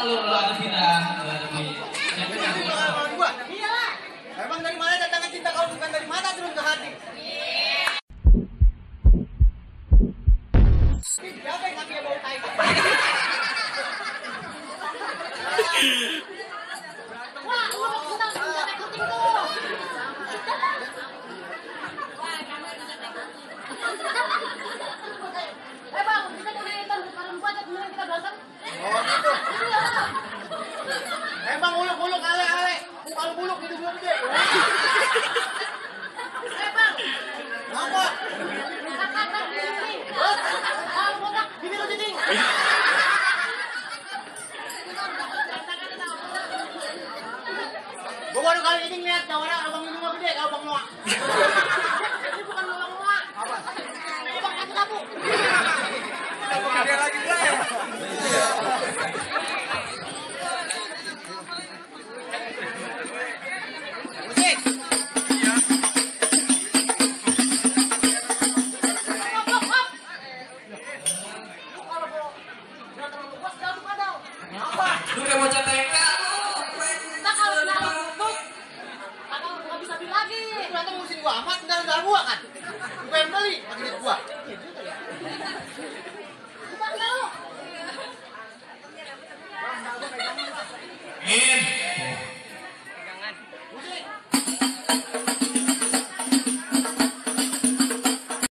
lu ada pindah lebih. Iyalah. Emang dari mana datangnya cinta kalau bukan dari mata turun ke hati? Siapa yang ngambil bau tai? Wah, lu kita ikutin tuh. Bang, kita kenaikan bukan buat kemudian kita belasan. Oh gitu. Emang uluk-uluk ale-ale. Kalau buluk itu belum gede. Bang. Apa? Kakak ini. Ah, botak. Gini lo jadi. Gua baru kali ini ngeliat orang abang ini mah gede, kalau Bang Noah. Ini bukan Bang Noah. Apa? Ini Bang Kaki Labu. Gede lagi gue. Musik. Lu kayak bocah TK. Nah, kalau putus, atau nggak bisa beli lagi. Ternyata ngurusin gua amat, tinggal gua kan.